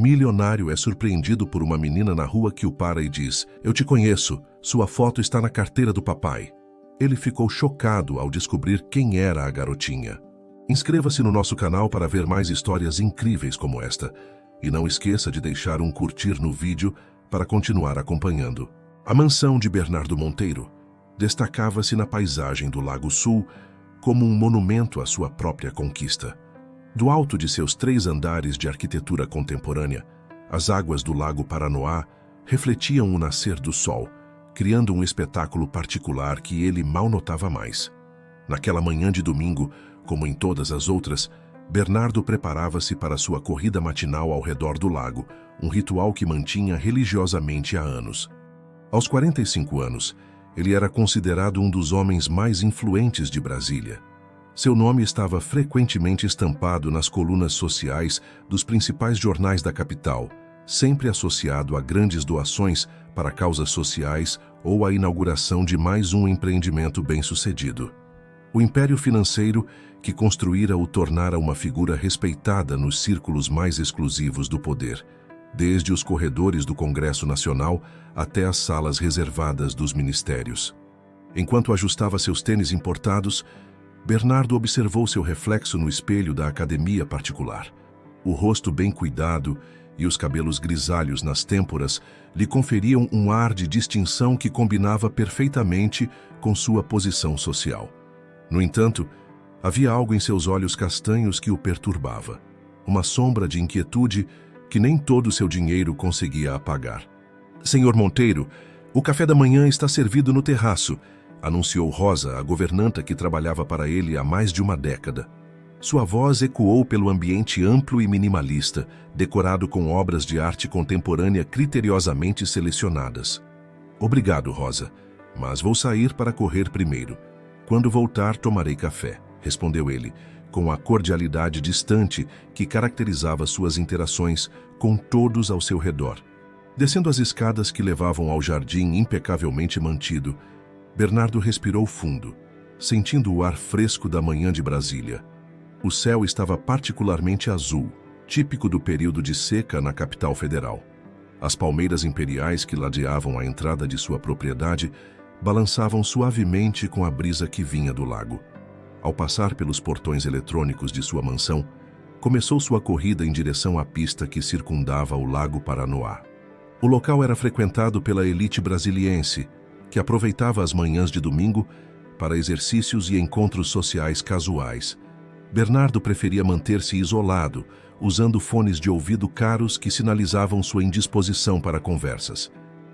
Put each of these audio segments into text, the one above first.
milionário é surpreendido por uma menina na rua que o para e diz: "Eu te conheço, sua foto está na carteira do papai." Ele ficou chocado ao descobrir quem era a garotinha. Inscreva-se no nosso canal para ver mais histórias incríveis como esta. E não esqueça de deixar um curtir no vídeo para continuar acompanhando. A mansão de Bernardo Monteiro destacava-se na paisagem do Lago Sul como um monumento à sua própria conquista. Do alto de seus 3 andares de arquitetura contemporânea, as águas do Lago Paranoá refletiam o nascer do sol, criando um espetáculo particular que ele mal notava mais. Naquela manhã de domingo, como em todas as outras, Bernardo preparava-se para sua corrida matinal ao redor do lago, um ritual que mantinha religiosamente há anos. Aos 45 anos, ele era considerado um dos homens mais influentes de Brasília. Seu nome estava frequentemente estampado nas colunas sociais dos principais jornais da capital, sempre associado a grandes doações para causas sociais ou a inauguração de mais um empreendimento bem-sucedido. O império financeiro que construíra o tornara uma figura respeitada nos círculos mais exclusivos do poder, desde os corredores do Congresso Nacional até as salas reservadas dos ministérios. Enquanto ajustava seus tênis importados, Bernardo observou seu reflexo no espelho da academia particular. O rosto bem cuidado e os cabelos grisalhos nas têmporas lhe conferiam um ar de distinção que combinava perfeitamente com sua posição social. No entanto, havia algo em seus olhos castanhos que o perturbava, uma sombra de inquietude que nem todo seu dinheiro conseguia apagar. "Senhor Monteiro, o café da manhã está servido no terraço", anunciou Rosa, a governanta que trabalhava para ele há mais de uma década. Sua voz ecoou pelo ambiente amplo e minimalista, decorado com obras de arte contemporânea criteriosamente selecionadas. "Obrigado, Rosa, mas vou sair para correr primeiro. Quando voltar, tomarei café", respondeu ele, com a cordialidade distante que caracterizava suas interações com todos ao seu redor. Descendo as escadas que levavam ao jardim impecavelmente mantido, Bernardo respirou fundo, sentindo o ar fresco da manhã de Brasília. O céu estava particularmente azul, típico do período de seca na capital federal. As palmeiras imperiais que ladeavam a entrada de sua propriedade balançavam suavemente com a brisa que vinha do lago. Ao passar pelos portões eletrônicos de sua mansão, começou sua corrida em direção à pista que circundava o Lago Paranoá. O local era frequentado pela elite brasiliense, que aproveitava as manhãs de domingo para exercícios e encontros sociais casuais. Bernardo preferia manter-se isolado, usando fones de ouvido caros que sinalizavam sua indisposição para conversas.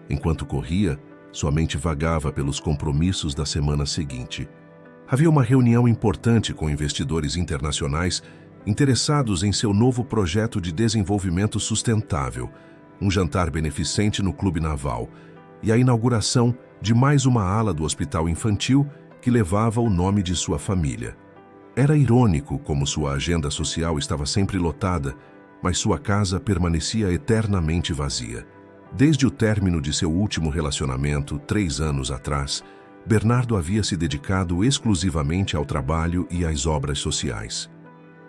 Enquanto corria, sua mente vagava pelos compromissos da semana seguinte. Havia uma reunião importante com investidores internacionais interessados em seu novo projeto de desenvolvimento sustentável, um jantar beneficente no Clube Naval e a inauguração de mais uma ala do hospital infantil que levava o nome de sua família. Era irônico como sua agenda social estava sempre lotada, mas sua casa permanecia eternamente vazia. Desde o término de seu último relacionamento, 3 anos atrás, Bernardo havia se dedicado exclusivamente ao trabalho e às obras sociais.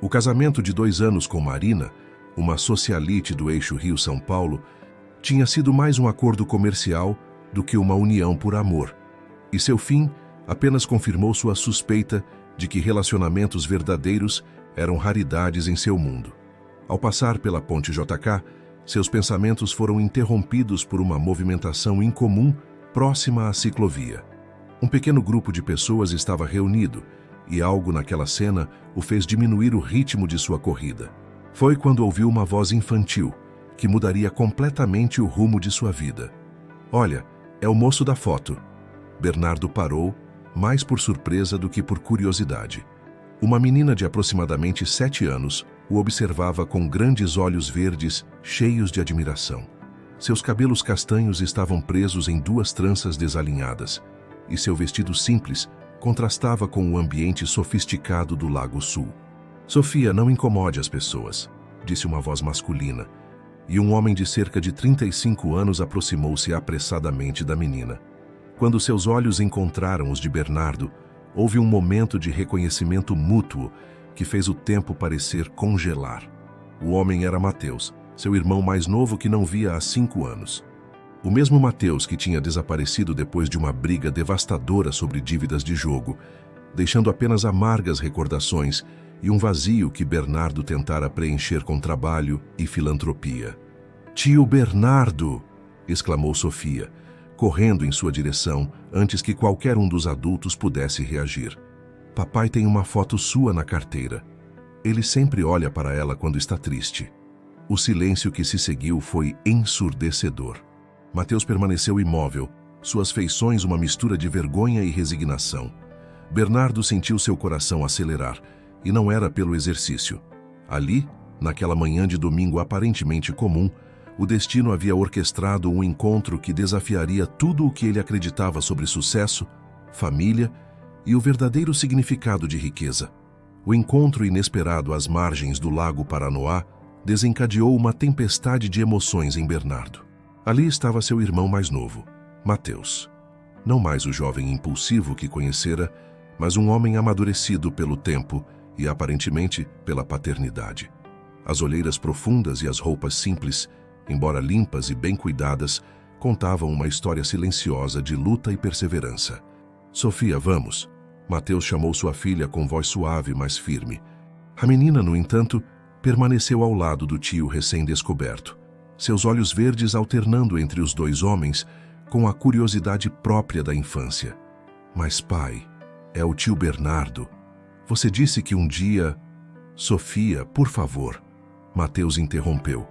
O casamento de 2 anos com Marina, uma socialite do eixo Rio-São Paulo, tinha sido mais um acordo comercial do que uma união por amor, e seu fim apenas confirmou sua suspeita de que relacionamentos verdadeiros eram raridades em seu mundo. Ao passar pela Ponte JK, seus pensamentos foram interrompidos por uma movimentação incomum próxima à ciclovia. Um pequeno grupo de pessoas estava reunido e algo naquela cena o fez diminuir o ritmo de sua corrida. Foi quando ouviu uma voz infantil que mudaria completamente o rumo de sua vida. "Olha, é o moço da foto." Bernardo parou, mais por surpresa do que por curiosidade. Uma menina de aproximadamente 7 anos o observava com grandes olhos verdes, cheios de admiração. Seus cabelos castanhos estavam presos em 2 tranças desalinhadas, e seu vestido simples contrastava com o ambiente sofisticado do Lago Sul. "Sofia, não incomode as pessoas", disse uma voz masculina, e um homem de cerca de 35 anos aproximou-se apressadamente da menina. Quando seus olhos encontraram os de Bernardo, houve um momento de reconhecimento mútuo que fez o tempo parecer congelar. O homem era Mateus, seu irmão mais novo que não via há 5 anos. O mesmo Mateus que tinha desaparecido depois de uma briga devastadora sobre dívidas de jogo, deixando apenas amargas recordações e um vazio que Bernardo tentara preencher com trabalho e filantropia. "Tio Bernardo!" exclamou Sofia, correndo em sua direção antes que qualquer um dos adultos pudesse reagir. "Papai tem uma foto sua na carteira. Ele sempre olha para ela quando está triste." O silêncio que se seguiu foi ensurdecedor. Mateus permaneceu imóvel, suas feições uma mistura de vergonha e resignação. Bernardo sentiu seu coração acelerar, e não era pelo exercício. Ali, naquela manhã de domingo aparentemente comum, o destino havia orquestrado um encontro que desafiaria tudo o que ele acreditava sobre sucesso, família e o verdadeiro significado de riqueza. O encontro inesperado às margens do Lago Paranoá desencadeou uma tempestade de emoções em Bernardo. Ali estava seu irmão mais novo, Mateus. Não mais o jovem impulsivo que conhecera, mas um homem amadurecido pelo tempo e, aparentemente, pela paternidade. As olheiras profundas e as roupas simples, embora limpas e bem cuidadas, contavam uma história silenciosa de luta e perseverança. "Sofia, vamos." Mateus chamou sua filha com voz suave, mas firme. A menina, no entanto, permaneceu ao lado do tio recém-descoberto, seus olhos verdes alternando entre os dois homens com a curiosidade própria da infância. "Mas, pai, é o tio Bernardo. Você disse que um dia..." "Sofia, por favor." Mateus interrompeu,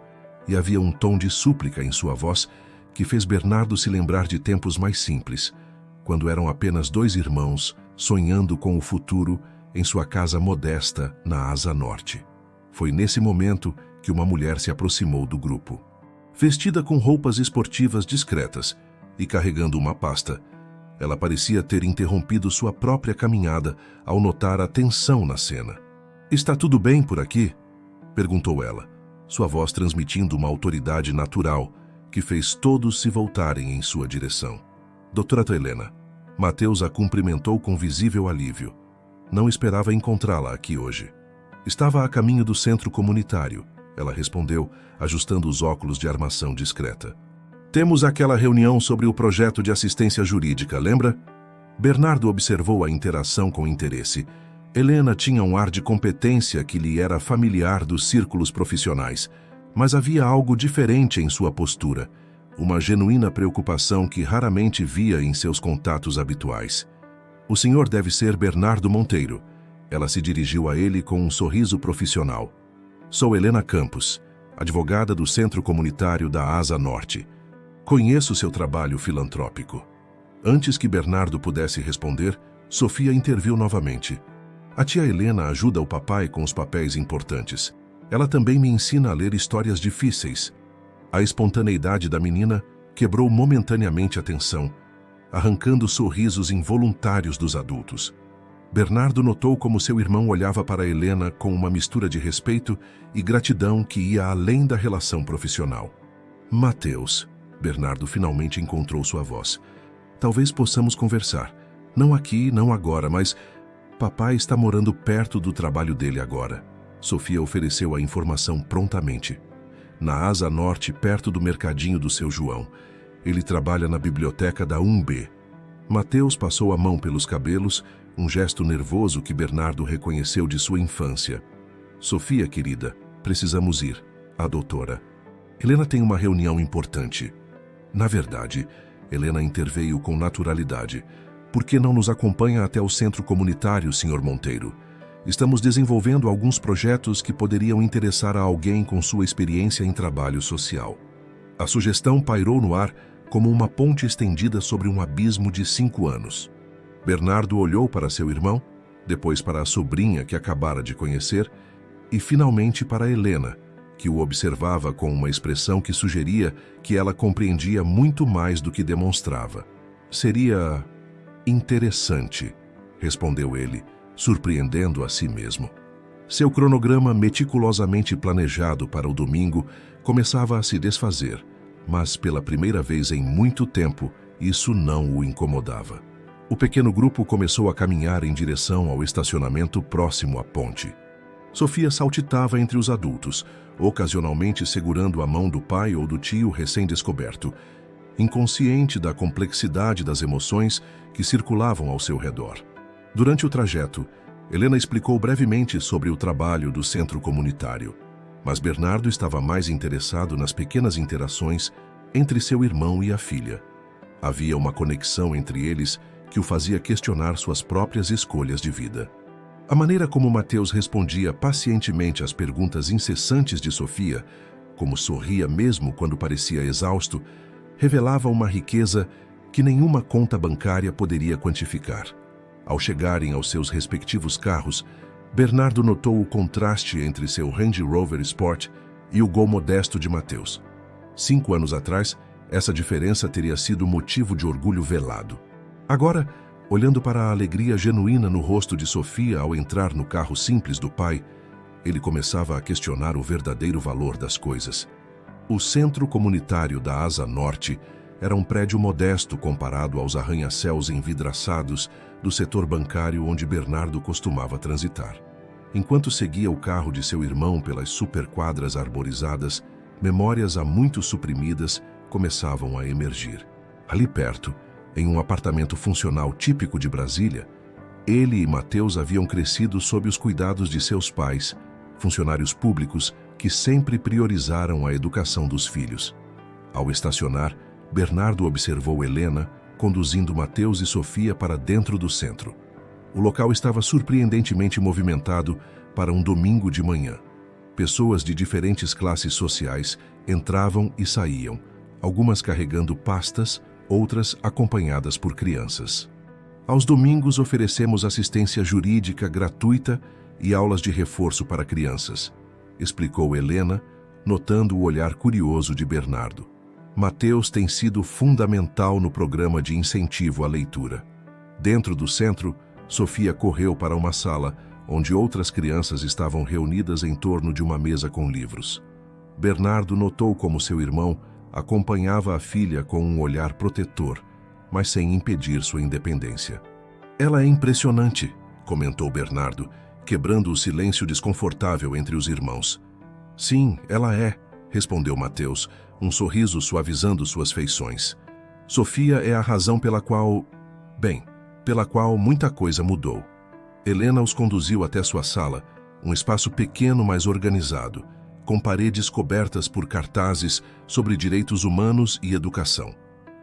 e havia um tom de súplica em sua voz que fez Bernardo se lembrar de tempos mais simples, quando eram apenas 2 irmãos sonhando com o futuro em sua casa modesta na Asa Norte. Foi nesse momento que uma mulher se aproximou do grupo. Vestida com roupas esportivas discretas e carregando uma pasta, ela parecia ter interrompido sua própria caminhada ao notar a tensão na cena. "Está tudo bem por aqui?" perguntou ela, sua voz transmitindo uma autoridade natural que fez todos se voltarem em sua direção. "Doutora Helena." Mateus a cumprimentou com visível alívio. Não esperava encontrá-la aqui hoje. "Estava a caminho do centro comunitário," ela respondeu, ajustando os óculos de armação discreta. "Temos aquela reunião sobre o projeto de assistência jurídica, lembra?" Bernardo observou a interação com interesse. Helena tinha um ar de competência que lhe era familiar dos círculos profissionais, mas havia algo diferente em sua postura, uma genuína preocupação que raramente via em seus contatos habituais. "O senhor deve ser Bernardo Monteiro." Ela se dirigiu a ele com um sorriso profissional. "Sou Helena Campos, advogada do Centro Comunitário da Asa Norte. Conheço seu trabalho filantrópico." Antes que Bernardo pudesse responder, Sofia interviu novamente. "A tia Helena ajuda o papai com os papéis importantes. Ela também me ensina a ler histórias difíceis." A espontaneidade da menina quebrou momentaneamente a tensão, arrancando sorrisos involuntários dos adultos. Bernardo notou como seu irmão olhava para Helena com uma mistura de respeito e gratidão que ia além da relação profissional. "Mateus," Bernardo finalmente encontrou sua voz. "Talvez possamos conversar. Não aqui, não agora, mas... Papai está morando perto do trabalho dele agora." Sofia ofereceu a informação prontamente. "Na Asa Norte, perto do mercadinho do seu João. Ele trabalha na biblioteca da 1B. Mateus passou a mão pelos cabelos, um gesto nervoso que Bernardo reconheceu de sua infância. "Sofia, querida, precisamos ir. A doutora. Helena tem uma reunião importante." "Na verdade," Helena interveio com naturalidade, "por que não nos acompanha até o centro comunitário, Sr. Monteiro? Estamos desenvolvendo alguns projetos que poderiam interessar a alguém com sua experiência em trabalho social." A sugestão pairou no ar como uma ponte estendida sobre um abismo de 5 anos. Bernardo olhou para seu irmão, depois para a sobrinha que acabara de conhecer e finalmente para Helena, que o observava com uma expressão que sugeria que ela compreendia muito mais do que demonstrava. "Seria interessante," respondeu ele, surpreendendo a si mesmo. Seu cronograma meticulosamente planejado para o domingo começava a se desfazer, mas pela primeira vez em muito tempo, isso não o incomodava. O pequeno grupo começou a caminhar em direção ao estacionamento próximo à ponte. Sofia saltitava entre os adultos, ocasionalmente segurando a mão do pai ou do tio recém-descoberto, inconsciente da complexidade das emoções que circulavam ao seu redor. Durante o trajeto, Helena explicou brevemente sobre o trabalho do centro comunitário, mas Bernardo estava mais interessado nas pequenas interações entre seu irmão e a filha. Havia uma conexão entre eles que o fazia questionar suas próprias escolhas de vida. A maneira como Mateus respondia pacientemente às perguntas incessantes de Sofia, como sorria mesmo quando parecia exausto, revelava uma riqueza que nenhuma conta bancária poderia quantificar. Ao chegarem aos seus respectivos carros, Bernardo notou o contraste entre seu Range Rover Sport e o Gol modesto de Mateus. 5 anos atrás, essa diferença teria sido motivo de orgulho velado. Agora, olhando para a alegria genuína no rosto de Sofia ao entrar no carro simples do pai, ele começava a questionar o verdadeiro valor das coisas. O centro comunitário da Asa Norte era um prédio modesto comparado aos arranha-céus envidraçados do setor bancário onde Bernardo costumava transitar. Enquanto seguia o carro de seu irmão pelas superquadras arborizadas, memórias há muito suprimidas começavam a emergir. Ali perto, em um apartamento funcional típico de Brasília, ele e Mateus haviam crescido sob os cuidados de seus pais, funcionários públicos que sempre priorizaram a educação dos filhos. Ao estacionar, Bernardo observou Helena conduzindo Mateus e Sofia para dentro do centro. O local estava surpreendentemente movimentado para um domingo de manhã. Pessoas de diferentes classes sociais entravam e saíam, algumas carregando pastas, outras acompanhadas por crianças. Aos domingos oferecemos assistência jurídica gratuita e aulas de reforço para crianças, explicou Helena, notando o olhar curioso de Bernardo. Mateus tem sido fundamental no programa de incentivo à leitura. Dentro do centro, Sofia correu para uma sala onde outras crianças estavam reunidas em torno de uma mesa com livros. Bernardo notou como seu irmão acompanhava a filha com um olhar protetor, mas sem impedir sua independência. Ela é impressionante, comentou Bernardo, quebrando o silêncio desconfortável entre os irmãos. Sim, ela é, respondeu Mateus, um sorriso suavizando suas feições. Sofia é a razão pela qual muita coisa mudou. Helena os conduziu até sua sala, um espaço pequeno mas organizado, com paredes cobertas por cartazes sobre direitos humanos e educação.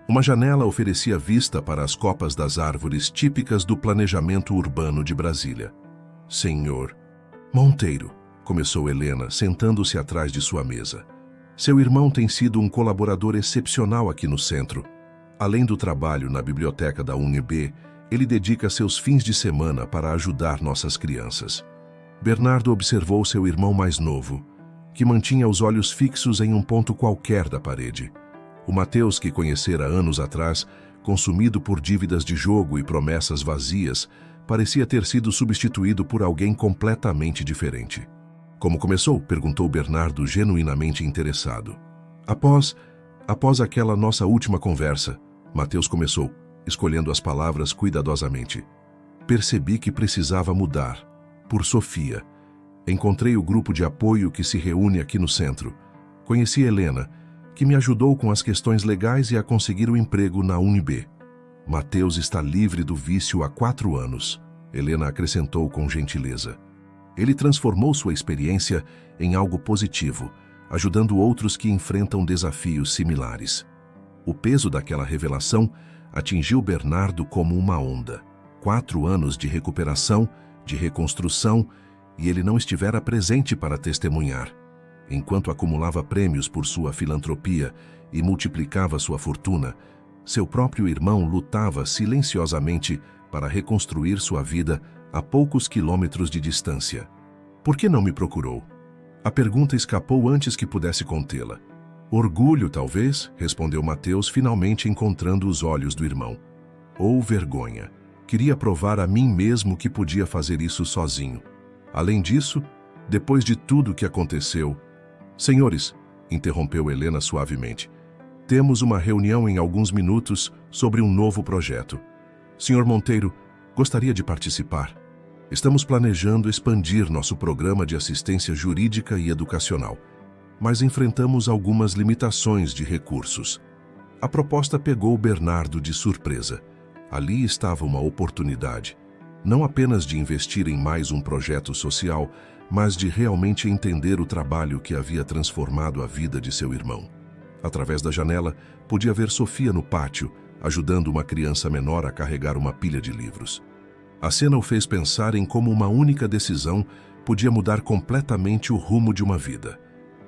Uma janela oferecia vista para as copas das árvores típicas do planejamento urbano de Brasília. Senhor Monteiro, começou Helena, sentando-se atrás de sua mesa. Seu irmão tem sido um colaborador excepcional aqui no centro. Além do trabalho na biblioteca da UNB, ele dedica seus fins de semana para ajudar nossas crianças. Bernardo observou seu irmão mais novo, que mantinha os olhos fixos em um ponto qualquer da parede. O Mateus, que conhecera anos atrás, consumido por dívidas de jogo e promessas vazias, parecia ter sido substituído por alguém completamente diferente. Como começou? Perguntou Bernardo, genuinamente interessado. Após aquela nossa última conversa, Mateus começou, escolhendo as palavras cuidadosamente. Percebi que precisava mudar. Por Sofia. Encontrei o grupo de apoio que se reúne aqui no centro. Conheci Helena, que me ajudou com as questões legais e a conseguir o emprego na UNB. Mateus está livre do vício há 4 anos, Helena acrescentou com gentileza. Ele transformou sua experiência em algo positivo, ajudando outros que enfrentam desafios similares. O peso daquela revelação atingiu Bernardo como uma onda. 4 anos de recuperação, de reconstrução, e ele não estivera presente para testemunhar. Enquanto acumulava prêmios por sua filantropia e multiplicava sua fortuna, seu próprio irmão lutava silenciosamente para reconstruir sua vida a poucos quilômetros de distância. Por que não me procurou? A pergunta escapou antes que pudesse contê-la. Orgulho, talvez, respondeu Mateus, finalmente encontrando os olhos do irmão. Ou vergonha. Queria provar a mim mesmo que podia fazer isso sozinho. Além disso, depois de tudo o que aconteceu... Senhores, interrompeu Helena suavemente, temos uma reunião em alguns minutos sobre um novo projeto. Senhor Monteiro, gostaria de participar. Estamos planejando expandir nosso programa de assistência jurídica e educacional, mas enfrentamos algumas limitações de recursos. A proposta pegou Bernardo de surpresa. Ali estava uma oportunidade, não apenas de investir em mais um projeto social, mas de realmente entender o trabalho que havia transformado a vida de seu irmão. Através da janela, podia ver Sofia no pátio, ajudando uma criança menor a carregar uma pilha de livros. A cena o fez pensar em como uma única decisão podia mudar completamente o rumo de uma vida.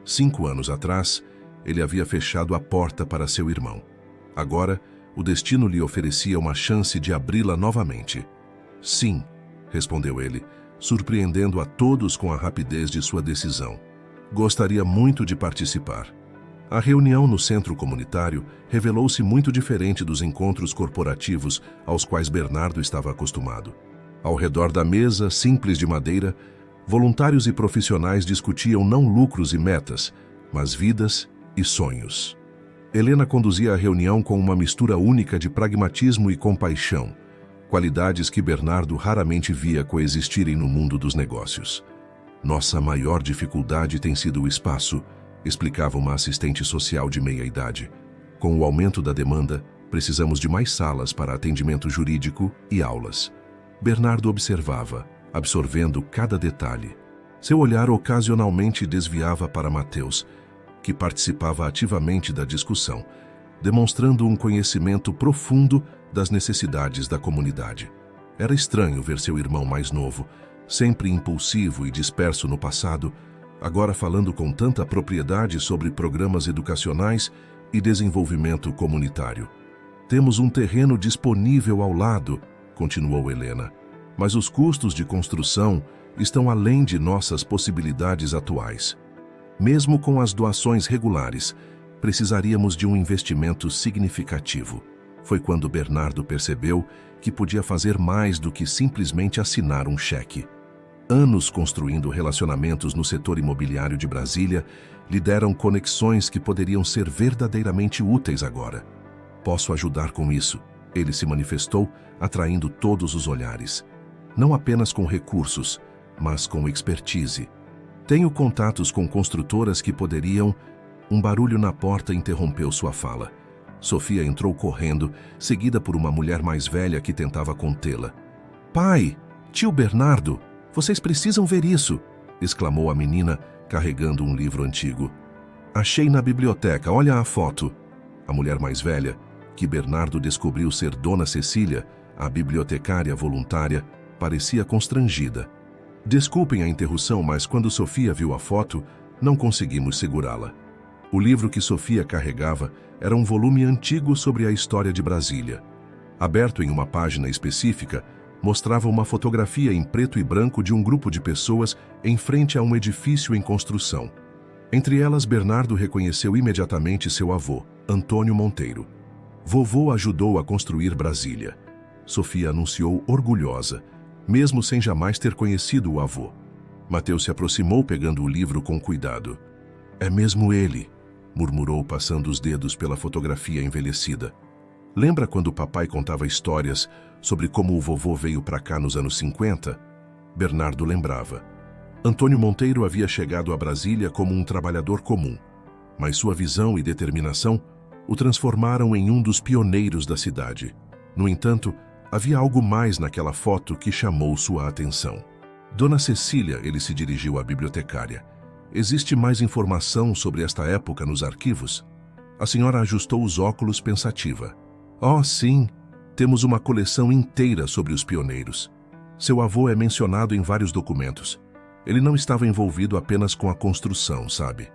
5 anos atrás, ele havia fechado a porta para seu irmão. Agora, o destino lhe oferecia uma chance de abri-la novamente. Sim, respondeu ele, surpreendendo a todos com a rapidez de sua decisão. Gostaria muito de participar. A reunião no centro comunitário revelou-se muito diferente dos encontros corporativos aos quais Bernardo estava acostumado. Ao redor da mesa, simples de madeira, voluntários e profissionais discutiam não lucros e metas, mas vidas e sonhos. Helena conduzia a reunião com uma mistura única de pragmatismo e compaixão, qualidades que Bernardo raramente via coexistirem no mundo dos negócios. Nossa maior dificuldade tem sido o espaço, explicava uma assistente social de meia-idade. Com o aumento da demanda, precisamos de mais salas para atendimento jurídico e aulas. Bernardo observava, absorvendo cada detalhe. Seu olhar ocasionalmente desviava para Mateus, que participava ativamente da discussão, demonstrando um conhecimento profundo das necessidades da comunidade. Era estranho ver seu irmão mais novo, sempre impulsivo e disperso no passado, agora falando com tanta propriedade sobre programas educacionais e desenvolvimento comunitário. Temos um terreno disponível ao lado, continuou Helena, mas os custos de construção estão além de nossas possibilidades atuais. Mesmo com as doações regulares, precisaríamos de um investimento significativo. Foi quando Bernardo percebeu que podia fazer mais do que simplesmente assinar um cheque. Anos construindo relacionamentos no setor imobiliário de Brasília lhe deram conexões que poderiam ser verdadeiramente úteis agora. Posso ajudar com isso, ele se manifestou, atraindo todos os olhares. Não apenas com recursos, mas com expertise. Tenho contatos com construtoras que poderiam... Um barulho na porta interrompeu sua fala. Sofia entrou correndo, seguida por uma mulher mais velha que tentava contê-la. Pai, tio Bernardo, vocês precisam ver isso, exclamou a menina, carregando um livro antigo. Achei na biblioteca, olha a foto. A mulher mais velha, que Bernardo descobriu ser Dona Cecília, a bibliotecária voluntária, parecia constrangida. Desculpem a interrupção, mas quando Sofia viu a foto, não conseguimos segurá-la. O livro que Sofia carregava era um volume antigo sobre a história de Brasília. Aberto em uma página específica, mostrava uma fotografia em preto e branco de um grupo de pessoas em frente a um edifício em construção. Entre elas, Bernardo reconheceu imediatamente seu avô, Antônio Monteiro. Vovô ajudou a construir Brasília. Sofia anunciou orgulhosa, mesmo sem jamais ter conhecido o avô. Mateus se aproximou pegando o livro com cuidado. É mesmo ele, murmurou passando os dedos pela fotografia envelhecida. Lembra quando o papai contava histórias sobre como o vovô veio para cá nos anos 50? Bernardo lembrava. Antônio Monteiro havia chegado a Brasília como um trabalhador comum, mas sua visão e determinação o transformaram em um dos pioneiros da cidade. No entanto, havia algo mais naquela foto que chamou sua atenção. Dona Cecília, ele se dirigiu à bibliotecária. Existe mais informação sobre esta época nos arquivos? A senhora ajustou os óculos pensativa. Oh, sim, temos uma coleção inteira sobre os pioneiros. Seu avô é mencionado em vários documentos. Ele não estava envolvido apenas com a construção, sabe?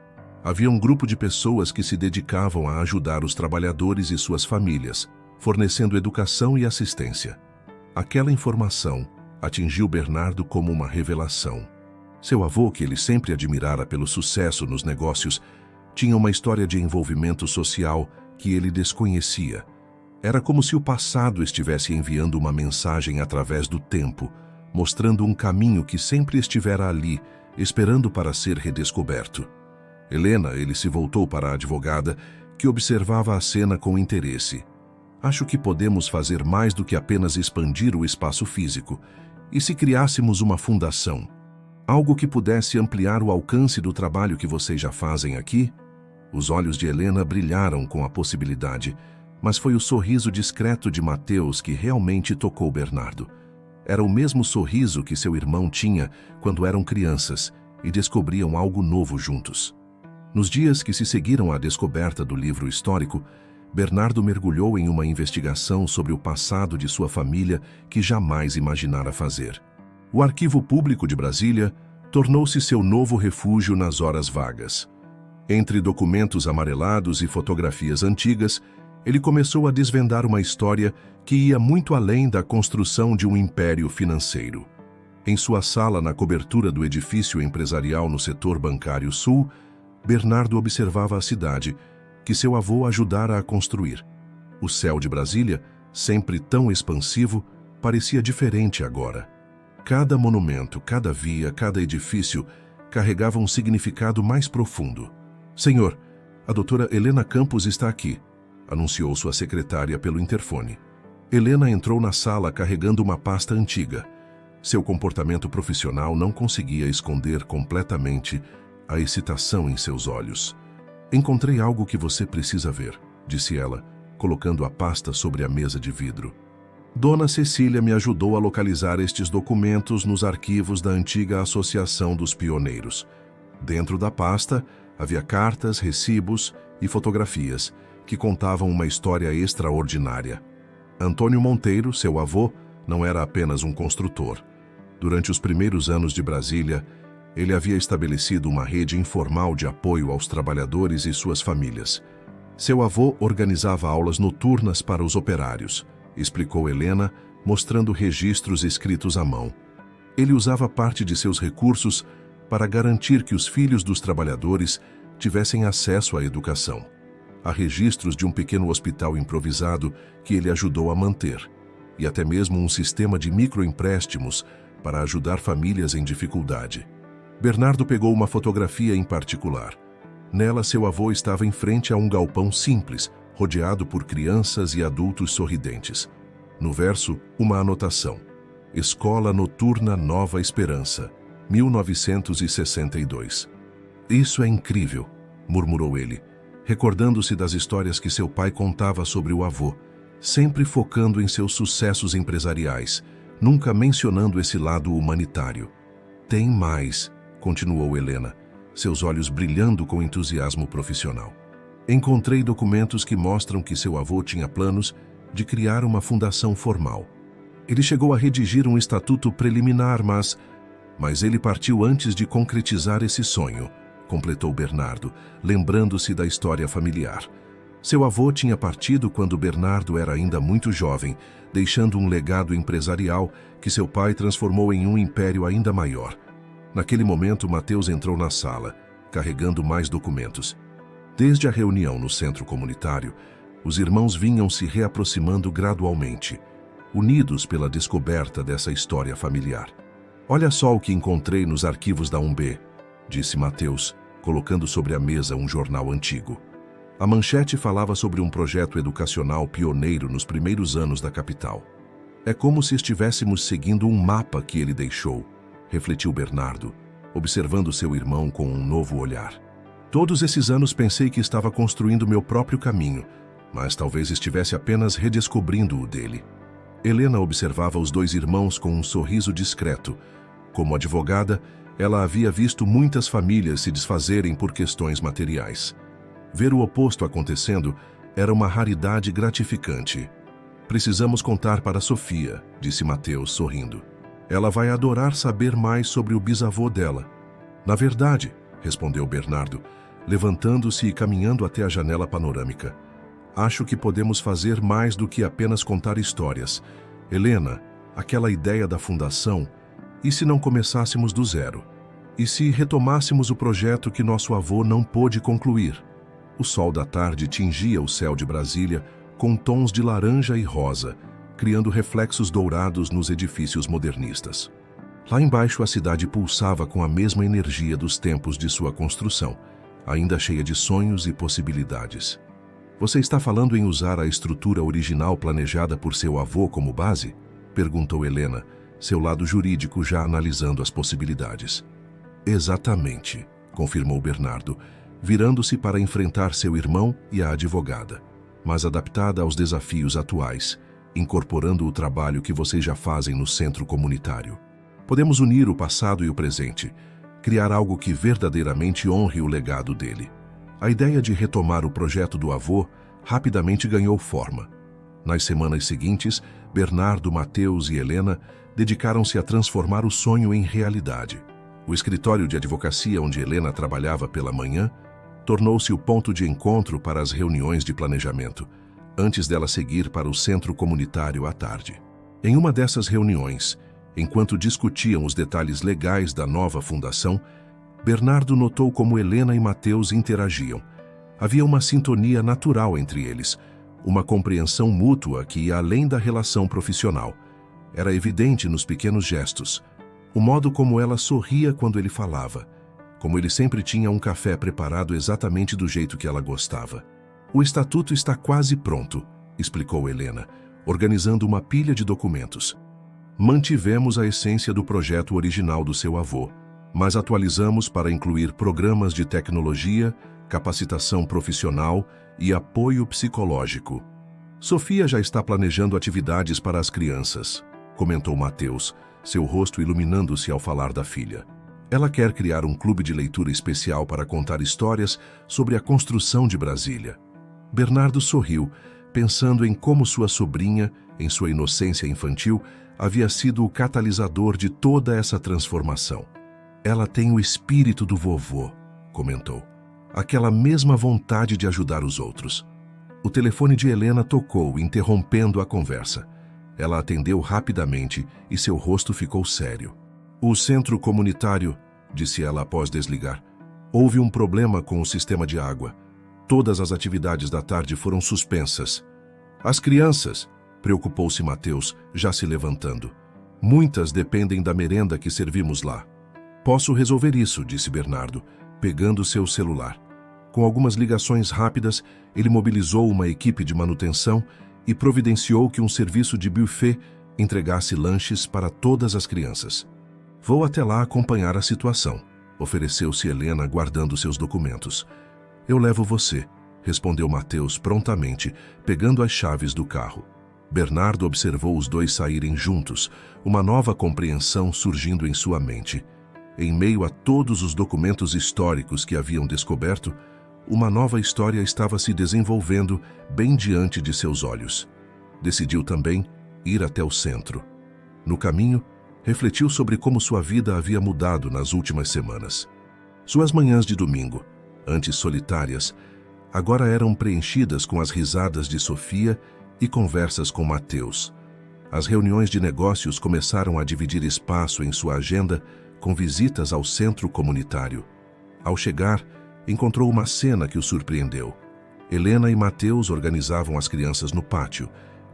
Havia um grupo de pessoas que se dedicavam a ajudar os trabalhadores e suas famílias, fornecendo educação e assistência. Aquela informação atingiu Bernardo como uma revelação. Seu avô, que ele sempre admirara pelo sucesso nos negócios, tinha uma história de envolvimento social que ele desconhecia. Era como se o passado estivesse enviando uma mensagem através do tempo, mostrando um caminho que sempre estivera ali, esperando para ser redescoberto. Helena, ele se voltou para a advogada, que observava a cena com interesse. Acho que podemos fazer mais do que apenas expandir o espaço físico. E se criássemos uma fundação? Algo que pudesse ampliar o alcance do trabalho que vocês já fazem aqui? Os olhos de Helena brilharam com a possibilidade, mas foi o sorriso discreto de Mateus que realmente tocou Bernardo. Era o mesmo sorriso que seu irmão tinha quando eram crianças e descobriam algo novo juntos. Nos dias que se seguiram à descoberta do livro histórico, Bernardo mergulhou em uma investigação sobre o passado de sua família que jamais imaginara fazer. O Arquivo Público de Brasília tornou-se seu novo refúgio nas horas vagas. Entre documentos amarelados e fotografias antigas, ele começou a desvendar uma história que ia muito além da construção de um império financeiro. Em sua sala na cobertura do edifício empresarial no setor bancário sul, Bernardo observava a cidade que seu avô ajudara a construir. O céu de Brasília, sempre tão expansivo, parecia diferente agora. Cada monumento, cada via, cada edifício carregava um significado mais profundo. "Senhor, a doutora Helena Campos está aqui", anunciou sua secretária pelo interfone. Helena entrou na sala carregando uma pasta antiga. Seu comportamento profissional não conseguia esconder completamente a excitação em seus olhos. "Encontrei algo que você precisa ver", disse ela, colocando a pasta sobre a mesa de vidro. "Dona Cecília me ajudou a localizar estes documentos nos arquivos da antiga Associação dos Pioneiros. Dentro da pasta havia cartas, recibos e fotografias que contavam uma história extraordinária. Antônio Monteiro, seu avô, não era apenas um construtor. Durante os primeiros anos de Brasília, ele havia estabelecido uma rede informal de apoio aos trabalhadores e suas famílias. Seu avô organizava aulas noturnas para os operários, explicou Helena, mostrando registros escritos à mão. Ele usava parte de seus recursos para garantir que os filhos dos trabalhadores tivessem acesso à educação. Há registros de um pequeno hospital improvisado que ele ajudou a manter, e até mesmo um sistema de microempréstimos para ajudar famílias em dificuldade. Bernardo pegou uma fotografia em particular. Nela, seu avô estava em frente a um galpão simples, rodeado por crianças e adultos sorridentes. No verso, uma anotação: Escola Noturna Nova Esperança, 1962. "Isso é incrível", murmurou ele, recordando-se das histórias que seu pai contava sobre o avô, sempre focando em seus sucessos empresariais, nunca mencionando esse lado humanitário. "Tem mais", continuou Helena, seus olhos brilhando com entusiasmo profissional. "Encontrei documentos que mostram que seu avô tinha planos de criar uma fundação formal. Ele chegou a redigir um estatuto preliminar, mas ele partiu antes de concretizar esse sonho", completou Bernardo, lembrando-se da história familiar. Seu avô tinha partido quando Bernardo era ainda muito jovem, deixando um legado empresarial que seu pai transformou em um império ainda maior. Naquele momento, Mateus entrou na sala, carregando mais documentos. Desde a reunião no centro comunitário, os irmãos vinham se reaproximando gradualmente, unidos pela descoberta dessa história familiar. "Olha só o que encontrei nos arquivos da UNB", disse Mateus, colocando sobre a mesa um jornal antigo. A manchete falava sobre um projeto educacional pioneiro nos primeiros anos da capital. "É como se estivéssemos seguindo um mapa que ele deixou", refletiu Bernardo, observando seu irmão com um novo olhar. "Todos esses anos pensei que estava construindo meu próprio caminho, mas talvez estivesse apenas redescobrindo o dele." Helena observava os dois irmãos com um sorriso discreto. Como advogada, ela havia visto muitas famílias se desfazerem por questões materiais. Ver o oposto acontecendo era uma raridade gratificante. "Precisamos contar para Sofia", disse Mateus, sorrindo. "Ela vai adorar saber mais sobre o bisavô dela." "Na verdade", respondeu Bernardo, levantando-se e caminhando até a janela panorâmica, "acho que podemos fazer mais do que apenas contar histórias. Helena, aquela ideia da fundação, e se não começássemos do zero? E se retomássemos o projeto que nosso avô não pôde concluir?" O sol da tarde tingia o céu de Brasília com tons de laranja e rosa, criando reflexos dourados nos edifícios modernistas. Lá embaixo, a cidade pulsava com a mesma energia dos tempos de sua construção, ainda cheia de sonhos e possibilidades. "Você está falando em usar a estrutura original planejada por seu avô como base?", perguntou Helena, seu lado jurídico já analisando as possibilidades. Exatamente, confirmou Bernardo, virando-se para enfrentar seu irmão e a advogada, mas adaptada aos desafios atuais, incorporando o trabalho que vocês já fazem no centro comunitário. Podemos unir o passado e o presente, criar algo que verdadeiramente honre o legado dele. A ideia de retomar o projeto do avô rapidamente ganhou forma. Nas semanas seguintes, Bernardo, Mateus e Helena dedicaram-se a transformar o sonho em realidade. O escritório de advocacia onde Helena trabalhava pela manhã tornou-se o ponto de encontro para as reuniões de planejamento, antes dela seguir para o centro comunitário à tarde. Em uma dessas reuniões, enquanto discutiam os detalhes legais da nova fundação, Bernardo notou como Helena e Mateus interagiam. Havia uma sintonia natural entre eles, uma compreensão mútua que ia além da relação profissional. Era evidente nos pequenos gestos, o modo como ela sorria quando ele falava, como ele sempre tinha um café preparado exatamente do jeito que ela gostava. O estatuto está quase pronto, explicou Helena, organizando uma pilha de documentos. Mantivemos a essência do projeto original do seu avô, mas atualizamos para incluir programas de tecnologia, capacitação profissional e apoio psicológico. Sofia já está planejando atividades para as crianças, comentou Mateus, seu rosto iluminando-se ao falar da filha. Ela quer criar um clube de leitura especial para contar histórias sobre a construção de Brasília. Bernardo sorriu, pensando em como sua sobrinha, em sua inocência infantil, havia sido o catalisador de toda essa transformação. Ela tem o espírito do vovô, comentou. Aquela mesma vontade de ajudar os outros. O telefone de Helena tocou, interrompendo a conversa. Ela atendeu rapidamente e seu rosto ficou sério. O centro comunitário, disse ela após desligar. Houve um problema com o sistema de água. Todas as atividades da tarde foram suspensas. As crianças, preocupou-se Mateus, já se levantando. Muitas dependem da merenda que servimos lá. Posso resolver isso, disse Bernardo, pegando seu celular. Com algumas ligações rápidas, ele mobilizou uma equipe de manutenção e providenciou que um serviço de buffet entregasse lanches para todas as crianças. Vou até lá acompanhar a situação, ofereceu-se Helena guardando seus documentos. Eu levo você, respondeu Mateus prontamente, pegando as chaves do carro. Bernardo observou os dois saírem juntos, uma nova compreensão surgindo em sua mente. Em meio a todos os documentos históricos que haviam descoberto, uma nova história estava se desenvolvendo bem diante de seus olhos. Decidiu também ir até o centro. No caminho, refletiu sobre como sua vida havia mudado nas últimas semanas. Suas manhãs de domingo, antes solitárias, agora eram preenchidas com as risadas de Sofia e conversas com Mateus. As reuniões de negócios começaram a dividir espaço em sua agenda com visitas ao centro comunitário. Ao chegar, encontrou uma cena que o surpreendeu. Helena e Mateus organizavam as crianças no pátio,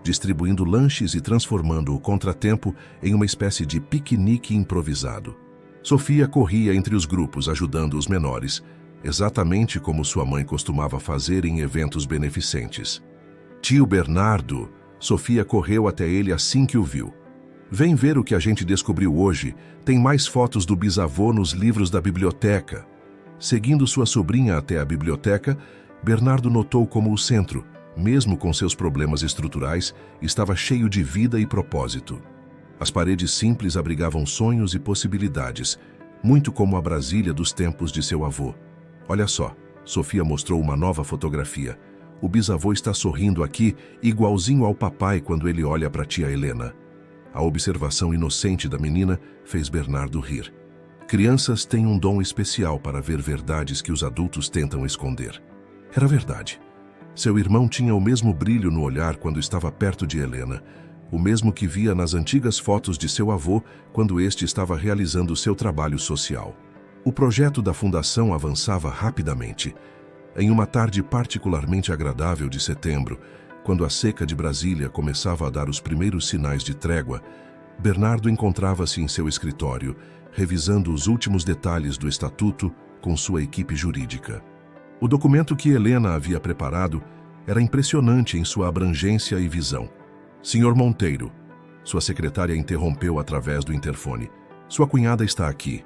distribuindo lanches e transformando o contratempo em uma espécie de piquenique improvisado. Sofia corria entre os grupos ajudando os menores, exatamente como sua mãe costumava fazer em eventos beneficentes. Tio Bernardo, Sofia correu até ele assim que o viu. Vem ver o que a gente descobriu hoje. Tem mais fotos do bisavô nos livros da biblioteca. Seguindo sua sobrinha até a biblioteca, Bernardo notou como o centro, mesmo com seus problemas estruturais, estava cheio de vida e propósito. As paredes simples abrigavam sonhos e possibilidades, muito como a Brasília dos tempos de seu avô. Olha só, Sofia mostrou uma nova fotografia. O bisavô está sorrindo aqui, igualzinho ao papai quando ele olha para a tia Helena. A observação inocente da menina fez Bernardo rir. Crianças têm um dom especial para ver verdades que os adultos tentam esconder. Era verdade. Seu irmão tinha o mesmo brilho no olhar quando estava perto de Helena, o mesmo que via nas antigas fotos de seu avô quando este estava realizando seu trabalho social. O projeto da fundação avançava rapidamente. Em uma tarde particularmente agradável de setembro, quando a seca de Brasília começava a dar os primeiros sinais de trégua, Bernardo encontrava-se em seu escritório, revisando os últimos detalhes do estatuto com sua equipe jurídica. O documento que Helena havia preparado era impressionante em sua abrangência e visão. Senhor Monteiro, Sua secretária interrompeu através do interfone. Sua cunhada está aqui.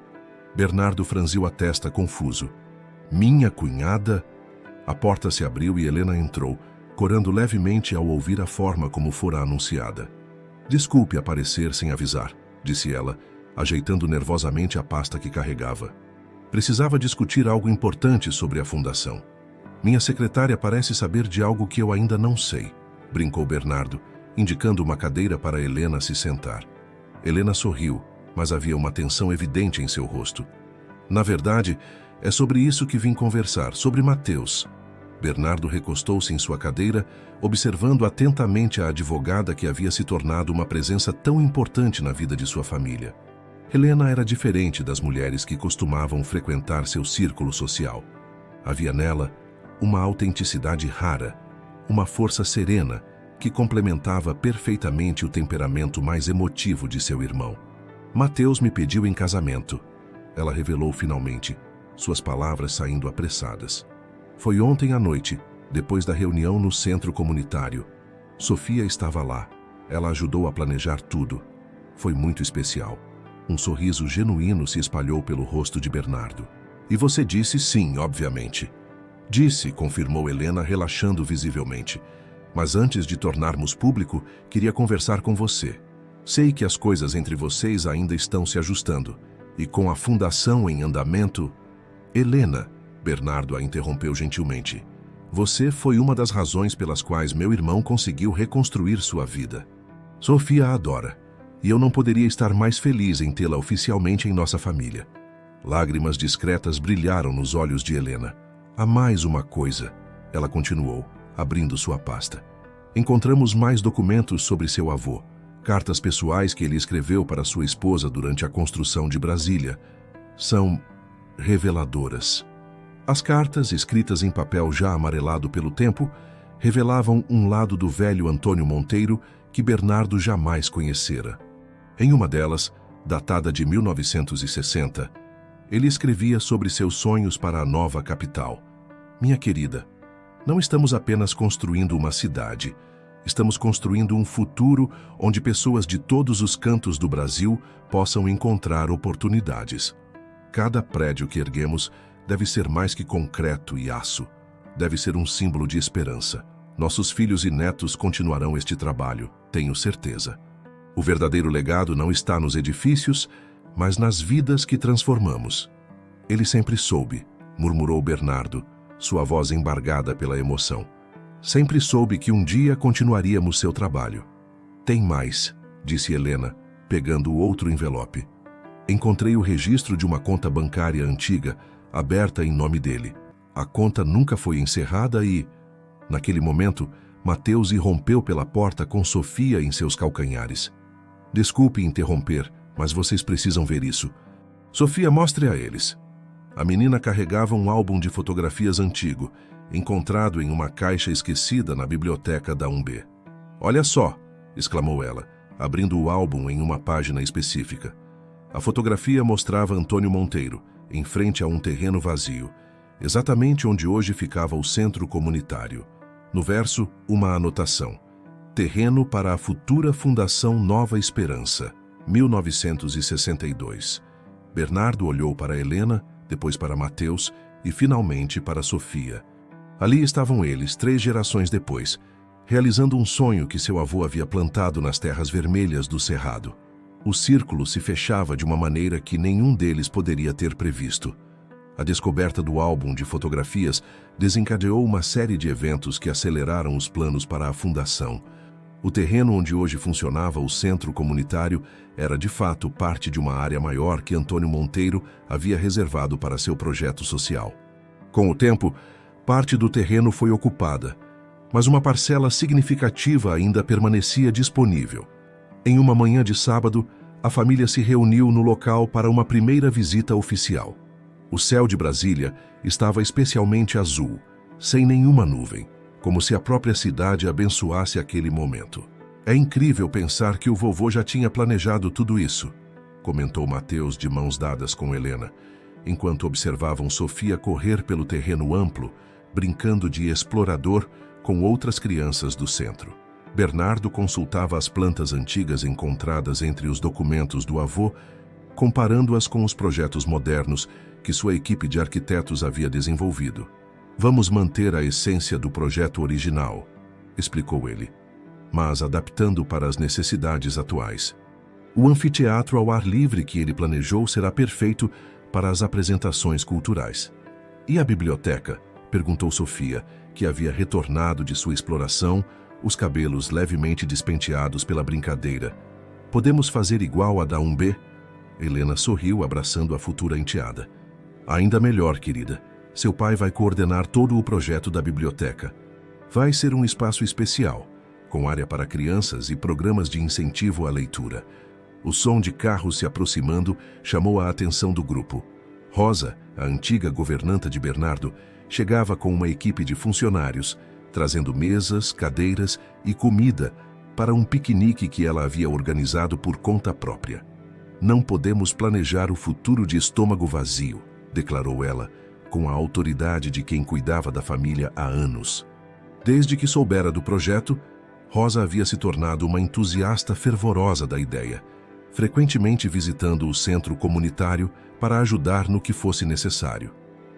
Bernardo franziu a testa confuso. Minha cunhada? A porta se abriu e Helena entrou, corando levemente ao ouvir a forma como fora anunciada. Desculpe aparecer sem avisar, disse ela, ajeitando nervosamente a pasta que carregava. Precisava discutir algo importante sobre a fundação. Minha secretária parece saber de algo que eu ainda não sei, brincou Bernardo, indicando uma cadeira para Helena se sentar. Helena sorriu, mas havia uma tensão evidente em seu rosto. Na verdade, é sobre isso que vim conversar, sobre Mateus. Bernardo recostou-se em sua cadeira, observando atentamente a advogada que havia se tornado uma presença tão importante na vida de sua família. Helena era diferente das mulheres que costumavam frequentar seu círculo social. Havia nela uma autenticidade rara, uma força serena que complementava perfeitamente o temperamento mais emotivo de seu irmão. Mateus me pediu em casamento. Ela revelou finalmente, suas palavras saindo apressadas. Foi ontem à noite, depois da reunião no centro comunitário. Sofia estava lá. Ela ajudou a planejar tudo. Foi muito especial. Um sorriso genuíno se espalhou pelo rosto de Bernardo. E você disse sim, obviamente. Disse, confirmou Helena, relaxando visivelmente. Mas antes de tornarmos público, queria conversar com você. Sei que as coisas entre vocês ainda estão se ajustando. E com a fundação em andamento... Helena, Bernardo a interrompeu gentilmente. Você foi uma das razões pelas quais meu irmão conseguiu reconstruir sua vida. Sofia a adora, e eu não poderia estar mais feliz em tê-la oficialmente em nossa família. Lágrimas discretas brilharam nos olhos de Helena. Há mais uma coisa, ela continuou, abrindo sua pasta. Encontramos mais documentos sobre seu avô, cartas pessoais que ele escreveu para sua esposa durante a construção de Brasília. São reveladoras. As cartas, escritas em papel já amarelado pelo tempo, revelavam um lado do velho Antônio Monteiro que Bernardo jamais conhecera. Em uma delas, datada de 1960, ele escrevia sobre seus sonhos para a nova capital. Minha querida, não estamos apenas construindo uma cidade, estamos construindo um futuro onde pessoas de todos os cantos do Brasil possam encontrar oportunidades. Cada prédio que erguemos deve ser mais que concreto e aço. Deve ser um símbolo de esperança. Nossos filhos e netos continuarão este trabalho, tenho certeza. O verdadeiro legado não está nos edifícios, mas nas vidas que transformamos. Ele sempre soube, murmurou Bernardo, sua voz embargada pela emoção. Sempre soube que um dia continuaríamos seu trabalho. Tem mais, disse Helena, pegando outro envelope. Encontrei o registro de uma conta bancária antiga, aberta em nome dele. A conta nunca foi encerrada e, naquele momento, Mateus irrompeu pela porta com Sofia em seus calcanhares. Desculpe interromper, mas vocês precisam ver isso. Sofia, mostre a eles. A menina carregava um álbum de fotografias antigo, encontrado em uma caixa esquecida na biblioteca da UNB. Olha só, exclamou ela, abrindo o álbum em uma página específica. A fotografia mostrava Antônio Monteiro, em frente a um terreno vazio, exatamente onde hoje ficava o centro comunitário. No verso, uma anotação. Terreno para a futura Fundação Nova Esperança, 1962. Bernardo olhou para Helena, depois para Mateus e finalmente para Sofia. Ali estavam eles, 3 gerações depois, realizando um sonho que seu avô havia plantado nas terras vermelhas do Cerrado. O círculo se fechava de uma maneira que nenhum deles poderia ter previsto. A descoberta do álbum de fotografias desencadeou uma série de eventos que aceleraram os planos para a fundação. O terreno onde hoje funcionava o centro comunitário era de fato parte de uma área maior que Antônio Monteiro havia reservado para seu projeto social. Com o tempo, parte do terreno foi ocupada, mas uma parcela significativa ainda permanecia disponível. Em uma manhã de sábado, a família se reuniu no local para uma primeira visita oficial. O céu de Brasília estava especialmente azul, sem nenhuma nuvem, como se a própria cidade abençoasse aquele momento. É incrível pensar que o vovô já tinha planejado tudo isso, comentou Mateus de mãos dadas com Helena, enquanto observavam Sofia correr pelo terreno amplo, brincando de explorador com outras crianças do centro. Bernardo consultava as plantas antigas encontradas entre os documentos do avô, comparando-as com os projetos modernos que sua equipe de arquitetos havia desenvolvido. Vamos manter a essência do projeto original, explicou ele, mas adaptando para as necessidades atuais. O anfiteatro ao ar livre que ele planejou será perfeito para as apresentações culturais. E a biblioteca? Perguntou Sofia, que havia retornado de sua exploração, os cabelos levemente despenteados pela brincadeira. Podemos fazer igual a da 1B? Helena sorriu, abraçando a futura enteada. Ainda melhor, querida. Seu pai vai coordenar todo o projeto da biblioteca. Vai ser um espaço especial, com área para crianças e programas de incentivo à leitura. O som de carros se aproximando chamou a atenção do grupo. Rosa, a antiga governanta de Bernardo, chegava com uma equipe de funcionários, trazendo mesas, cadeiras e comida para um piquenique que ela havia organizado por conta própria. Não podemos planejar o futuro de estômago vazio, declarou ela, com a autoridade de quem cuidava da família há anos. Desde que soubera do projeto, Rosa havia se tornado uma entusiasta fervorosa da ideia, frequentemente visitando o centro comunitário para ajudar no que fosse necessário.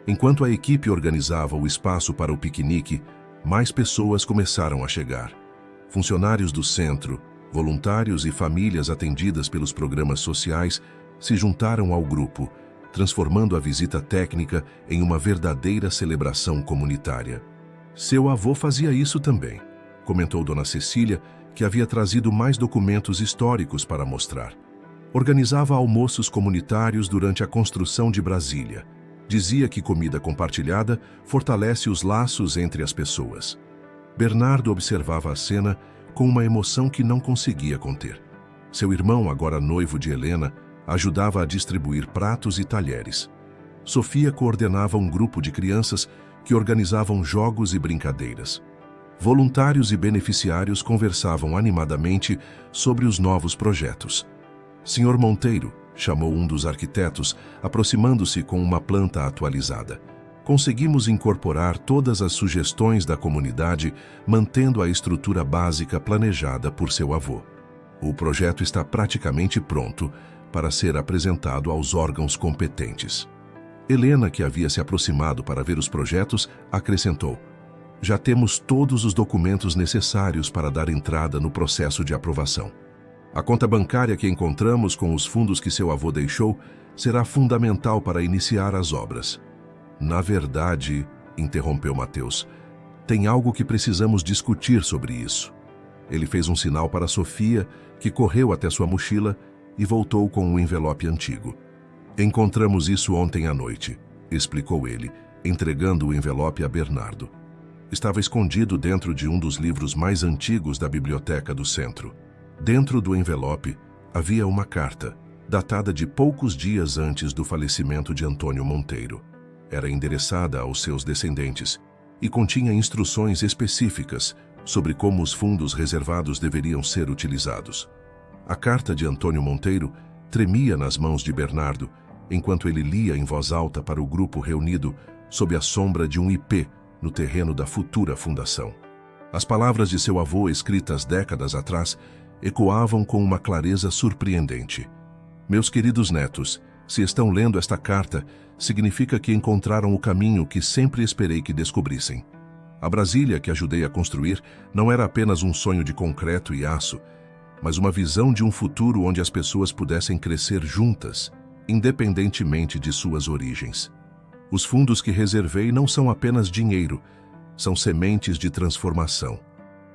Enquanto a equipe organizava o espaço para o piquenique, mais pessoas começaram a chegar. Funcionários do centro, voluntários e famílias atendidas pelos programas sociais se juntaram ao grupo, transformando a visita técnica em uma verdadeira celebração comunitária. Seu avô fazia isso também, comentou Dona Cecília, que havia trazido mais documentos históricos para mostrar. Organizava almoços comunitários durante a construção de Brasília. Dizia que comida compartilhada fortalece os laços entre as pessoas. Bernardo observava a cena com uma emoção que não conseguia conter. Seu irmão, agora noivo de Helena, ajudava a distribuir pratos e talheres. Sofia coordenava um grupo de crianças que organizavam jogos e brincadeiras. Voluntários e beneficiários conversavam animadamente sobre os novos projetos. Senhor Monteiro, chamou um dos arquitetos, aproximando-se com uma planta atualizada. Conseguimos incorporar todas as sugestões da comunidade, mantendo a estrutura básica planejada por seu avô. O projeto está praticamente pronto para ser apresentado aos órgãos competentes. Helena, que havia se aproximado para ver os projetos, acrescentou: já temos todos os documentos necessários para dar entrada no processo de aprovação. A conta bancária que encontramos com os fundos que seu avô deixou será fundamental para iniciar as obras. Na verdade, interrompeu Mateus, tem algo que precisamos discutir sobre isso. Ele fez um sinal para Sofia, que correu até sua mochila e voltou com um envelope antigo. Encontramos isso ontem à noite, explicou ele, entregando o envelope a Bernardo. Estava escondido dentro de um dos livros mais antigos da biblioteca do centro. Dentro do envelope havia uma carta, datada de poucos dias antes do falecimento de Antônio Monteiro. Era endereçada aos seus descendentes e continha instruções específicas sobre como os fundos reservados deveriam ser utilizados. A carta de Antônio Monteiro tremia nas mãos de Bernardo, enquanto ele lia em voz alta para o grupo reunido sob a sombra de um ipê no terreno da futura fundação. As palavras de seu avô, escritas décadas atrás, ecoavam com uma clareza surpreendente. Meus queridos netos, se estão lendo esta carta, significa que encontraram o caminho que sempre esperei que descobrissem. A Brasília que ajudei a construir não era apenas um sonho de concreto e aço, mas uma visão de um futuro onde as pessoas pudessem crescer juntas, independentemente de suas origens. Os fundos que reservei não são apenas dinheiro, são sementes de transformação.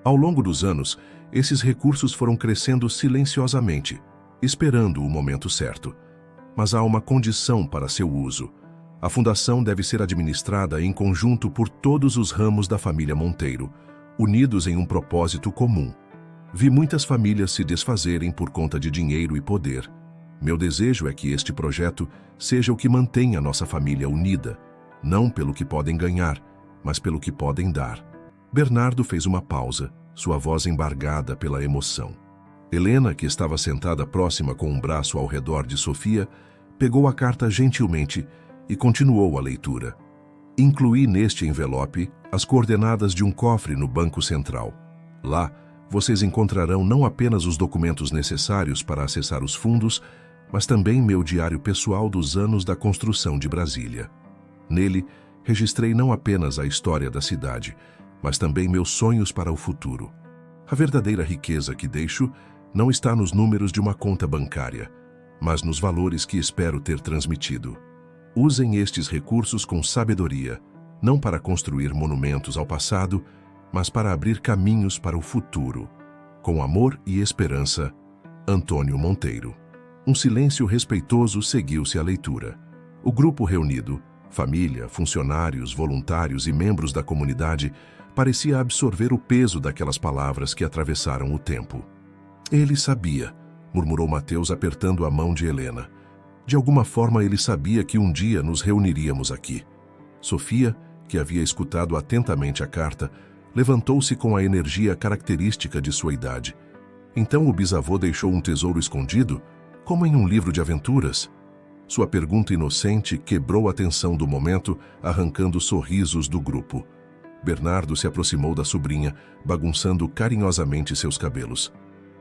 Ao longo dos anos, esses recursos foram crescendo silenciosamente, esperando o momento certo. Mas há uma condição para seu uso. A fundação deve ser administrada em conjunto por todos os ramos da família Monteiro, unidos em um propósito comum. Vi muitas famílias se desfazerem por conta de dinheiro e poder. Meu desejo é que este projeto seja o que mantenha nossa família unida, não pelo que podem ganhar, mas pelo que podem dar. Bernardo fez uma pausa, sua voz embargada pela emoção. Helena, que estava sentada próxima com um braço ao redor de Sofia, pegou a carta gentilmente e continuou a leitura. Incluí neste envelope as coordenadas de um cofre no Banco Central. Lá, Vocês encontrarão não apenas os documentos necessários para acessar os fundos, mas também meu diário pessoal dos anos da construção de Brasília. Nele, registrei não apenas a história da cidade, mas também meus sonhos para o futuro. A verdadeira riqueza que deixo não está nos números de uma conta bancária, mas nos valores que espero ter transmitido. Usem estes recursos com sabedoria, não para construir monumentos ao passado, mas para abrir caminhos para o futuro. Com amor e esperança, Antônio Monteiro. Um silêncio respeitoso seguiu-se à leitura. O grupo reunido, família, funcionários, voluntários e membros da comunidade, parecia absorver o peso daquelas palavras que atravessaram o tempo. Ele sabia, murmurou Mateus apertando a mão de Helena. De alguma forma ele sabia que um dia nos reuniríamos aqui. Sofia, que havia escutado atentamente a carta, levantou-se com a energia característica de sua idade. Então o bisavô deixou um tesouro escondido, como em um livro de aventuras? Sua pergunta inocente quebrou a tensão do momento, arrancando sorrisos do grupo. Bernardo se aproximou da sobrinha, bagunçando carinhosamente seus cabelos.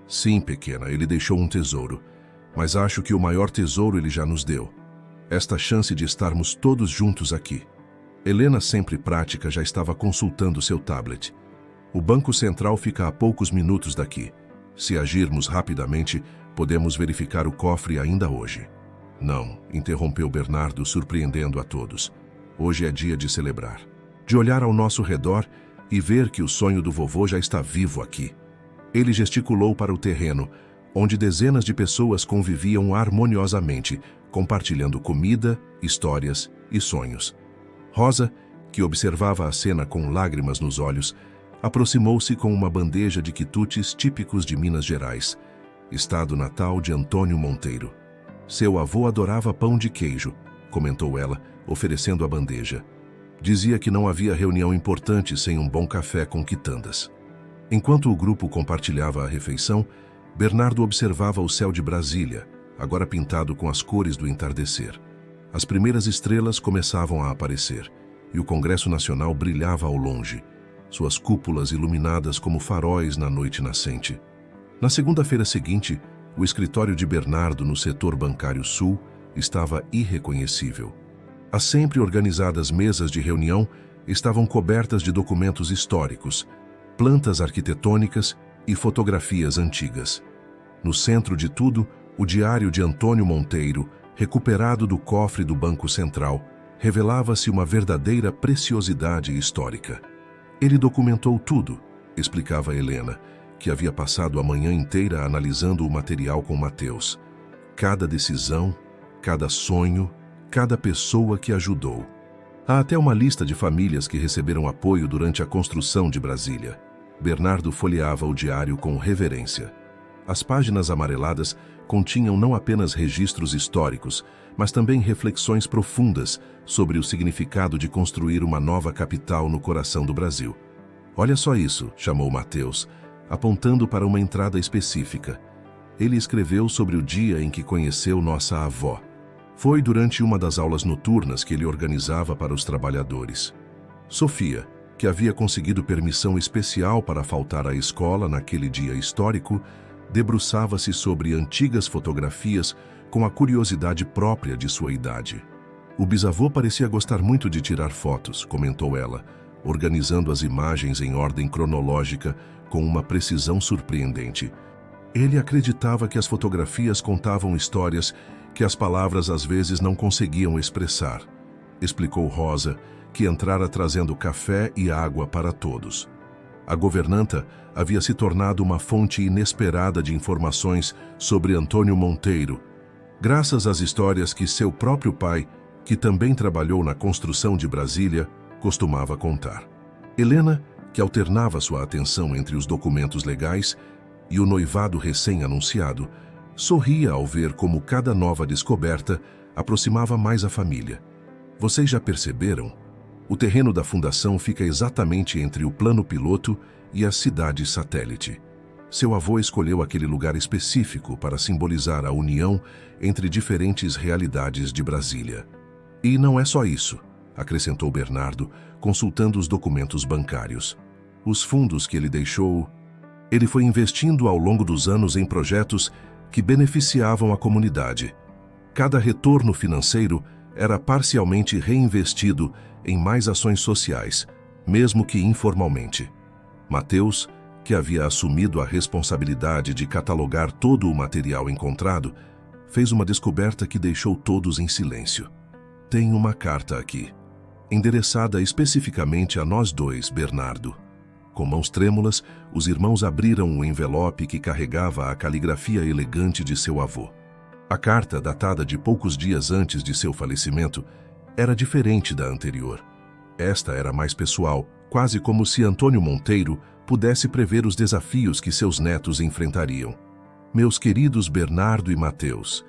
Sim, pequena, ele deixou um tesouro. Mas acho que o maior tesouro ele já nos deu. Esta chance de estarmos todos juntos aqui. Helena, sempre prática, já estava consultando seu tablet. O Banco Central fica a poucos minutos daqui. Se agirmos rapidamente, podemos verificar o cofre ainda hoje. Não, interrompeu Bernardo, surpreendendo a todos. Hoje é dia de celebrar. De olhar ao nosso redor e ver que o sonho do vovô já está vivo aqui. Ele gesticulou para o terreno, onde dezenas de pessoas conviviam harmoniosamente, compartilhando comida, histórias e sonhos. Rosa, que observava a cena com lágrimas nos olhos, aproximou-se com uma bandeja de quitutes típicos de Minas Gerais, estado natal de Antônio Monteiro. Seu avô adorava pão de queijo, comentou ela, oferecendo a bandeja. Dizia que não havia reunião importante sem um bom café com quitandas. Enquanto o grupo compartilhava a refeição, Bernardo observava o céu de Brasília, agora pintado com as cores do entardecer. As primeiras estrelas começavam a aparecer, e o Congresso Nacional brilhava ao longe, suas cúpulas iluminadas como faróis na noite nascente. Na segunda-feira seguinte, o escritório de Bernardo no setor bancário sul estava irreconhecível. As sempre organizadas mesas de reunião estavam cobertas de documentos históricos, plantas arquitetônicas e fotografias antigas. No centro de tudo, o diário de Antônio Monteiro, recuperado do cofre do Banco Central, revelava-se uma verdadeira preciosidade histórica. Ele documentou tudo, explicava Helena, que havia passado a manhã inteira analisando o material com Mateus. Cada decisão, cada sonho, cada pessoa que ajudou. Há até uma lista de famílias que receberam apoio durante a construção de Brasília. Bernardo folheava o diário com reverência. As páginas amareladas continham não apenas registros históricos, mas também reflexões profundas sobre o significado de construir uma nova capital no coração do Brasil. Olha só isso, chamou Mateus, apontando para uma entrada específica. Ele escreveu sobre o dia em que conheceu nossa avó. Foi durante uma das aulas noturnas que ele organizava para os trabalhadores. Sofia, que havia conseguido permissão especial para faltar à escola naquele dia histórico, debruçava-se sobre antigas fotografias com a curiosidade própria de sua idade. O bisavô parecia gostar muito de tirar fotos, comentou ela, organizando as imagens em ordem cronológica com uma precisão surpreendente. Ele acreditava que as fotografias contavam histórias que as palavras às vezes não conseguiam expressar, explicou Rosa, que entrara trazendo café e água para todos. A governanta havia se tornado uma fonte inesperada de informações sobre Antônio Monteiro, graças às histórias que seu próprio pai, que também trabalhou na construção de Brasília, costumava contar. Helena, que alternava sua atenção entre os documentos legais e o noivado recém-anunciado, sorria ao ver como cada nova descoberta aproximava mais a família. Vocês já perceberam? O terreno da fundação fica exatamente entre o plano piloto e a cidade satélite. Seu avô escolheu aquele lugar específico para simbolizar a união entre diferentes realidades de Brasília. E não é só isso, acrescentou Bernardo, consultando os documentos bancários. Os fundos que ele deixou... Ele foi investindo ao longo dos anos em projetos que beneficiavam a comunidade. Cada retorno financeiro era parcialmente reinvestido em mais ações sociais, mesmo que informalmente. Mateus, que havia assumido a responsabilidade de catalogar todo o material encontrado, fez uma descoberta que deixou todos em silêncio. Tem uma carta aqui, endereçada especificamente a nós dois, Bernardo. Com mãos trêmulas, os irmãos abriram o envelope que carregava a caligrafia elegante de seu avô. A carta, datada de poucos dias antes de seu falecimento, era diferente da anterior. Esta era mais pessoal, quase como se Antônio Monteiro pudesse prever os desafios que seus netos enfrentariam. Meus queridos Bernardo e Mateus,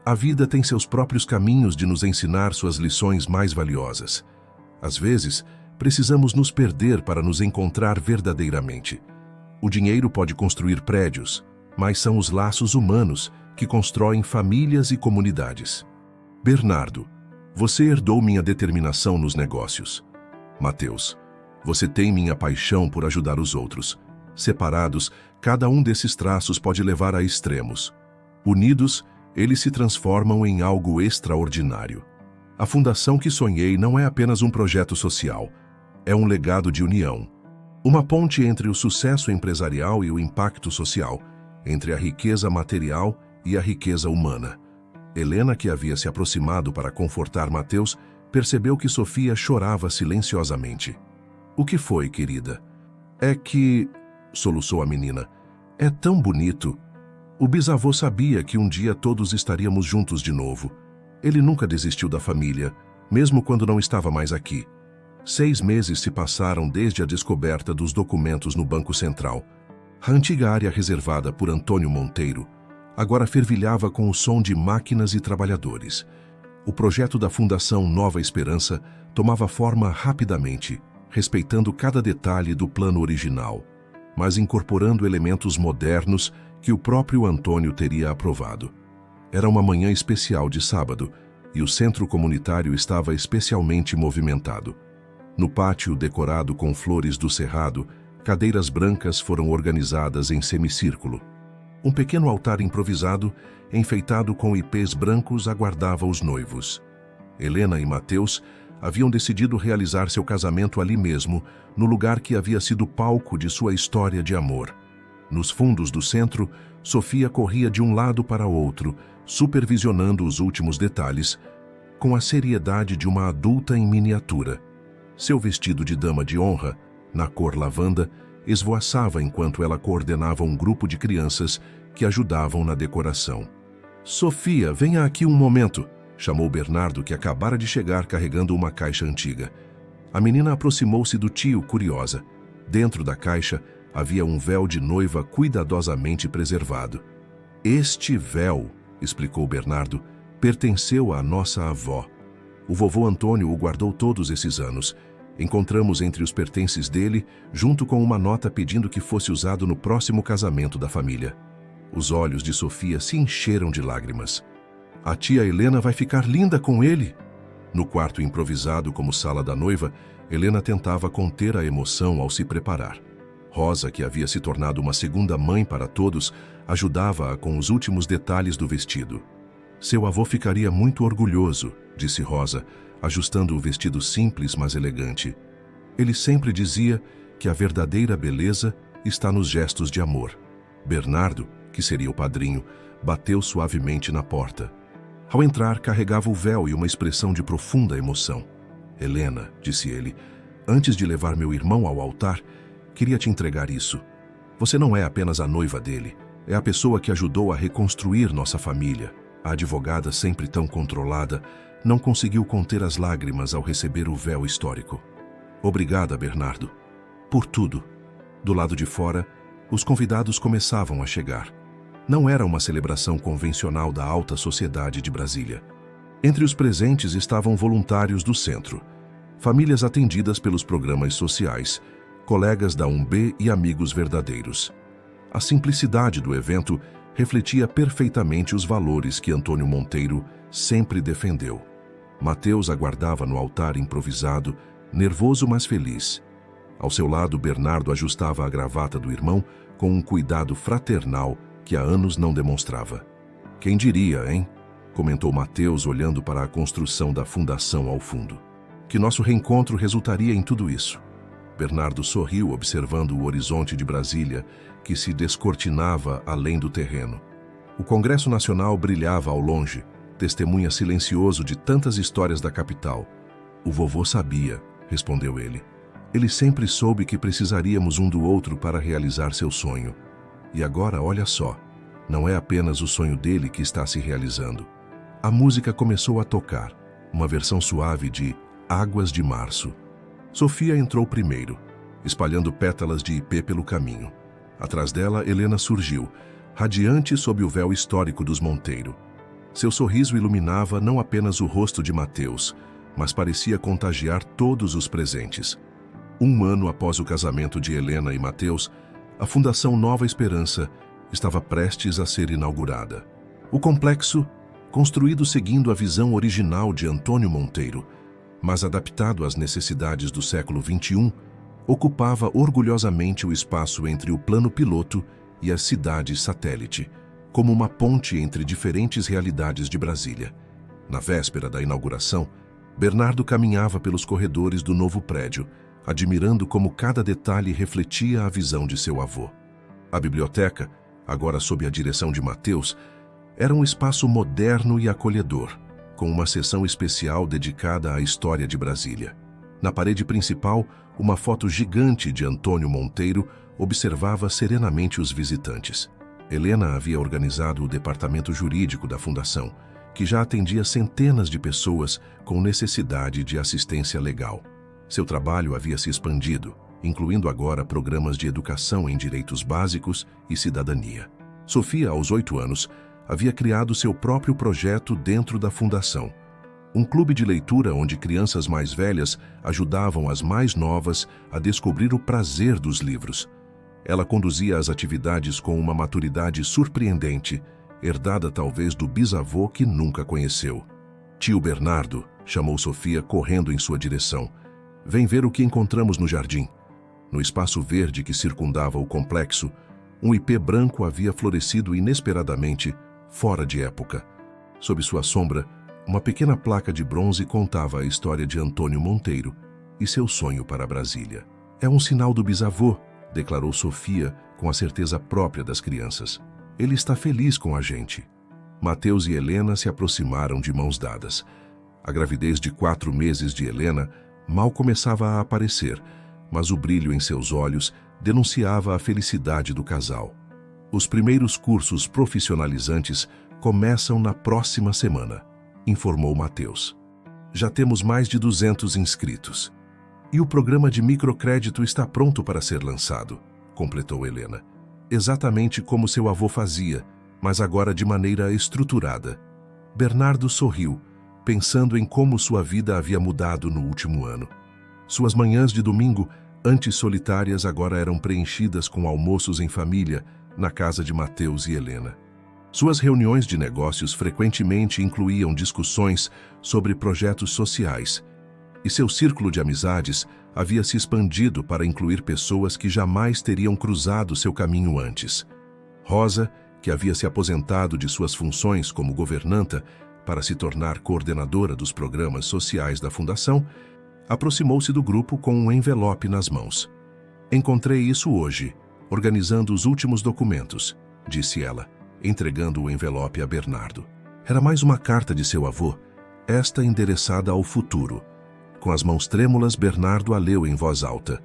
a vida tem seus próprios caminhos de nos ensinar suas lições mais valiosas. Às vezes, precisamos nos perder para nos encontrar verdadeiramente. O dinheiro pode construir prédios, mas são os laços humanos que constroem famílias e comunidades. Bernardo, você herdou minha determinação nos negócios. Mateus, você tem minha paixão por ajudar os outros. Separados, cada um desses traços pode levar a extremos. Unidos, eles se transformam em algo extraordinário. A fundação que sonhei não é apenas um projeto social, é um legado de união. Uma ponte entre o sucesso empresarial e o impacto social, entre a riqueza material e a riqueza humana. Helena, que havia se aproximado para confortar Mateus, percebeu que Sofia chorava silenciosamente. O que foi, querida? É que, soluçou a menina, é tão bonito. O bisavô sabia que um dia todos estaríamos juntos de novo. Ele nunca desistiu da família, mesmo quando não estava mais aqui. 6 meses se passaram desde a descoberta dos documentos no Banco Central. A antiga área reservada por Antônio Monteiro agora fervilhava com o som de máquinas e trabalhadores. O projeto da Fundação Nova Esperança tomava forma rapidamente, respeitando cada detalhe do plano original, mas incorporando elementos modernos que o próprio Antônio teria aprovado. Era uma manhã especial de sábado e o centro comunitário estava especialmente movimentado. No pátio decorado com flores do cerrado, cadeiras brancas foram organizadas em semicírculo. Um pequeno altar improvisado, enfeitado com ipês brancos, aguardava os noivos. Helena e Mateus haviam decidido realizar seu casamento ali mesmo, no lugar que havia sido palco de sua história de amor. Nos fundos do centro, Sofia corria de um lado para outro, supervisionando os últimos detalhes, com a seriedade de uma adulta em miniatura. Seu vestido de dama de honra, na cor lavanda, esvoaçava enquanto ela coordenava um grupo de crianças que ajudavam na decoração. «Sofia, venha aqui um momento», chamou Bernardo, que acabara de chegar carregando uma caixa antiga. A menina aproximou-se do tio, curiosa. Dentro da caixa havia um véu de noiva cuidadosamente preservado. «Este véu», explicou Bernardo, pertenceu à nossa avó. O vovô Antônio o guardou todos esses anos. Encontramos entre os pertences dele, junto com uma nota pedindo que fosse usado no próximo casamento da família. Os olhos de Sofia se encheram de lágrimas. A tia Helena vai ficar linda com ele. No quarto improvisado como sala da noiva, Helena tentava conter a emoção ao se preparar. Rosa, que havia se tornado uma segunda mãe para todos, ajudava-a com os últimos detalhes do vestido. Seu avô ficaria muito orgulhoso, disse Rosa, ajustando o vestido simples, mas elegante. Ele sempre dizia que a verdadeira beleza está nos gestos de amor. Bernardo, que seria o padrinho, bateu suavemente na porta. Ao entrar, carregava o véu e uma expressão de profunda emoção. «Helena», disse ele, «antes de levar meu irmão ao altar, queria te entregar isso. Você não é apenas a noiva dele, é a pessoa que ajudou a reconstruir nossa família. A advogada, sempre tão controlada, não conseguiu conter as lágrimas ao receber o véu histórico. Obrigada, Bernardo. Por tudo». Do lado de fora, os convidados começavam a chegar. Não era uma celebração convencional da alta sociedade de Brasília. Entre os presentes estavam voluntários do centro, famílias atendidas pelos programas sociais, colegas da UNB e amigos verdadeiros. A simplicidade do evento refletia perfeitamente os valores que Antônio Monteiro sempre defendeu. Mateus aguardava no altar improvisado, nervoso mas feliz. Ao seu lado, Bernardo ajustava a gravata do irmão com um cuidado fraternal que há anos não demonstrava. Quem diria, hein? Comentou Mateus, olhando para a construção da fundação ao fundo. Que nosso reencontro resultaria em tudo isso. Bernardo sorriu, observando o horizonte de Brasília, que se descortinava além do terreno. O Congresso Nacional brilhava ao longe, testemunha silencioso de tantas histórias da capital. O vovô sabia, respondeu ele. Ele sempre soube que precisaríamos um do outro para realizar seu sonho. E agora, olha só, não é apenas o sonho dele que está se realizando. A música começou a tocar, uma versão suave de Águas de Março. Sofia entrou primeiro, espalhando pétalas de ipê pelo caminho. Atrás dela, Helena surgiu, radiante sob o véu histórico dos Monteiro. Seu sorriso iluminava não apenas o rosto de Mateus, mas parecia contagiar todos os presentes. Um ano após o casamento de Helena e Mateus, a Fundação Nova Esperança estava prestes a ser inaugurada. O complexo, construído seguindo a visão original de Antônio Monteiro, mas adaptado às necessidades do século XXI, ocupava orgulhosamente o espaço entre o plano piloto e as cidades satélite, como uma ponte entre diferentes realidades de Brasília. Na véspera da inauguração, Bernardo caminhava pelos corredores do novo prédio, admirando como cada detalhe refletia a visão de seu avô. A biblioteca, agora sob a direção de Mateus, era um espaço moderno e acolhedor, com uma seção especial dedicada à história de Brasília. Na parede principal, uma foto gigante de Antônio Monteiro observava serenamente os visitantes. Helena havia organizado o departamento jurídico da Fundação, que já atendia centenas de pessoas com necessidade de assistência legal. Seu trabalho havia se expandido, incluindo agora programas de educação em direitos básicos e cidadania. Sofia, aos 8 anos, havia criado seu próprio projeto dentro da Fundação. Um clube de leitura onde crianças mais velhas ajudavam as mais novas a descobrir o prazer dos livros. Ela conduzia as atividades com uma maturidade surpreendente, herdada talvez do bisavô que nunca conheceu. Tio Bernardo, chamou Sofia correndo em sua direção. Vem ver o que encontramos no jardim. No espaço verde que circundava o complexo, um ipê branco havia florescido inesperadamente, fora de época. Sob sua sombra, uma pequena placa de bronze contava a história de Antônio Monteiro e seu sonho para Brasília. É um sinal do bisavô, declarou Sofia com a certeza própria das crianças. Ele está feliz com a gente. Mateus e Helena se aproximaram de mãos dadas. A gravidez de 4 meses de Helena mal começava a aparecer, mas o brilho em seus olhos denunciava a felicidade do casal. Os primeiros cursos profissionalizantes começam na próxima semana, informou Mateus. Já temos mais de 200 inscritos. E o programa de microcrédito está pronto para ser lançado, completou Helena. Exatamente como seu avô fazia, mas agora de maneira estruturada. Bernardo sorriu, pensando em como sua vida havia mudado no último ano. Suas manhãs de domingo, antes solitárias, agora eram preenchidas com almoços em família, na casa de Mateus e Helena. Suas reuniões de negócios frequentemente incluíam discussões sobre projetos sociais, e seu círculo de amizades havia se expandido para incluir pessoas que jamais teriam cruzado seu caminho antes. Rosa, que havia se aposentado de suas funções como governanta para se tornar coordenadora dos programas sociais da Fundação, aproximou-se do grupo com um envelope nas mãos. Encontrei isso hoje, organizando os últimos documentos, disse ela, entregando o envelope a Bernardo. Era mais uma carta de seu avô, esta endereçada ao futuro. Com as mãos trêmulas, Bernardo a leu em voz alta.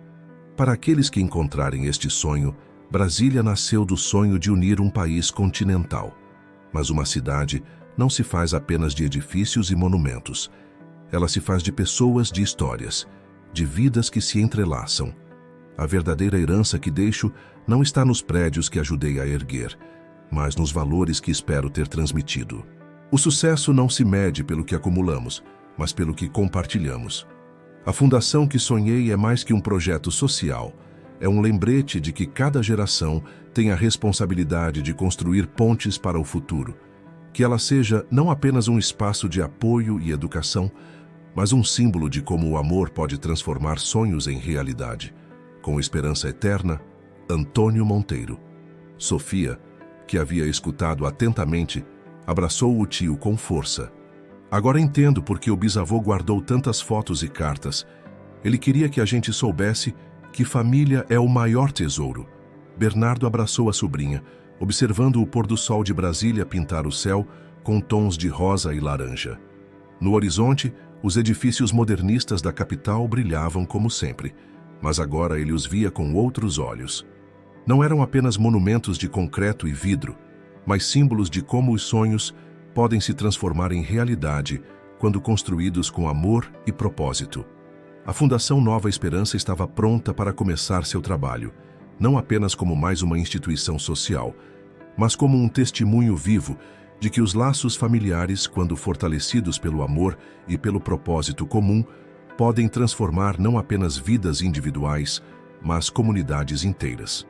Para aqueles que encontrarem este sonho, Brasília nasceu do sonho de unir um país continental. Mas uma cidade não se faz apenas de edifícios e monumentos. Ela se faz de pessoas, de histórias, de vidas que se entrelaçam. A verdadeira herança que deixo não está nos prédios que ajudei a erguer, mas nos valores que espero ter transmitido. O sucesso não se mede pelo que acumulamos, mas pelo que compartilhamos. A fundação que sonhei é mais que um projeto social. É um lembrete de que cada geração tem a responsabilidade de construir pontes para o futuro. Que ela seja não apenas um espaço de apoio e educação, mas um símbolo de como o amor pode transformar sonhos em realidade. com esperança eterna, Antônio Monteiro. Sofia, que havia escutado atentamente, abraçou o tio com força. Agora entendo por que o bisavô guardou tantas fotos e cartas. Ele queria que a gente soubesse que família é o maior tesouro. Bernardo abraçou a sobrinha, observando o pôr do sol de Brasília pintar o céu com tons de rosa e laranja. No horizonte, os edifícios modernistas da capital brilhavam como sempre, mas agora ele os via com outros olhos. Não eram apenas monumentos de concreto e vidro, mas símbolos de como os sonhos podem se transformar em realidade quando construídos com amor e propósito. A Fundação Nova Esperança estava pronta para começar seu trabalho, não apenas como mais uma instituição social, mas como um testemunho vivo de que os laços familiares, quando fortalecidos pelo amor e pelo propósito comum, podem transformar não apenas vidas individuais, mas comunidades inteiras.